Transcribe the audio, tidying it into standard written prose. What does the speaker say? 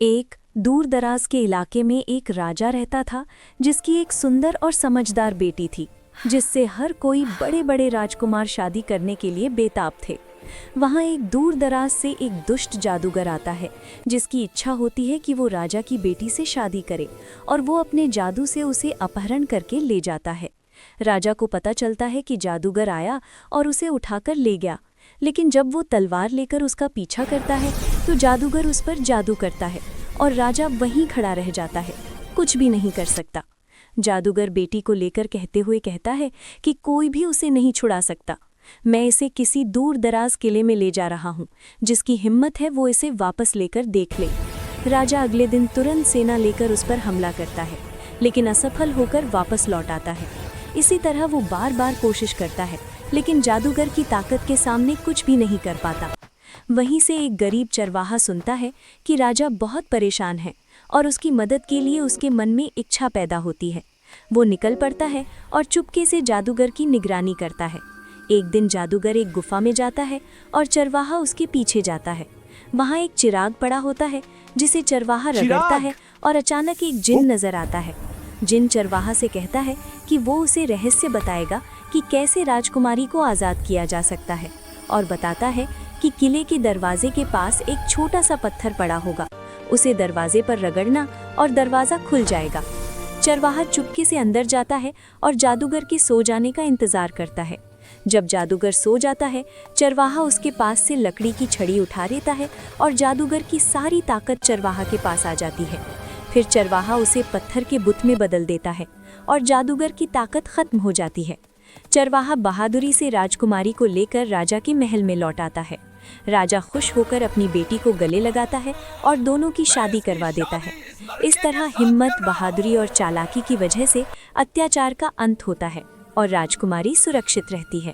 एक दूर दराज के इलाके में एक राजा रहता था जिसकी एक सुंदर और समझदार बेटी थी, जिससे हर कोई बड़े बड़े राजकुमार शादी करने के लिए बेताब थे। वहाँ एक दूर दराज से एक दुष्ट जादूगर आता है जिसकी इच्छा होती है कि वो राजा की बेटी से शादी करे और वो अपने जादू से उसे अपहरण करके ले जाता है। राजा को पता चलता है कि जादूगर आया और उसे उठाकर ले गया, लेकिन जब वो तलवार लेकर उसका पीछा करता है तो जादूगर उस पर जादू करता है और राजा वहीं खड़ा रह जाता है, कुछ भी नहीं कर सकता। जादूगर बेटी को लेकर कहते हुए कहता है कि कोई भी उसे नहीं छुड़ा सकता। मैं इसे किसी दूर दराज किले में ले जा रहा हूँ, जिसकी हिम्मत है वो इसे वापस लेकर देख ले। राजा अगले दिन तुरंत सेना लेकर उस पर हमला करता है, लेकिन असफल होकर वापस लौट आता है। इसी तरह वो बार बार कोशिश करता है, लेकिन जादूगर की ताकत के सामने कुछ भी नहीं कर पाता। वहीं से एक गरीब चरवाहा सुनता है कि राजा बहुत परेशान है और उसकी मदद के लिए उसके मन में इच्छा पैदा होती है। वो निकल पड़ता है और चुपके से जादूगर की निगरानी करता है। एक दिन जादूगर एक गुफा में जाता है और चरवाहा उसके पीछे जाता है। वहाँ एक चिराग पड़ा होता है जिसे चरवाहा रगड़ता है और अचानक एक जिन नजर आता है। जिन चरवाहा से कहता है कि वो उसे रहस्य बताएगा कि कैसे राजकुमारी को आज़ाद किया जा सकता है, और बताता है कि किले के दरवाजे के पास एक छोटा सा पत्थर पड़ा होगा, उसे दरवाजे पर रगड़ना और दरवाज़ा खुल जाएगा। चरवाहा चुपके से अंदर जाता है और जादूगर के सो जाने का इंतज़ार करता है। जब जादूगर सो जाता है, चरवाहा उसके पास से लकड़ी की छड़ी उठा लेता है और जादूगर की सारी ताकत चरवाहा के पास आ जाती है। फिर चरवाहा उसे पत्थर के बुत में बदल देता है और जादूगर की ताकत खत्म हो जाती है। चरवाहा बहादुरी से राजकुमारी को लेकर राजा के महल में लौट आता है। राजा खुश होकर अपनी बेटी को गले लगाता है और दोनों की शादी करवा देता है। इस तरह हिम्मत, बहादुरी और चालाकी की वजह से अत्याचार का अंत होता है और राजकुमारी सुरक्षित रहती है।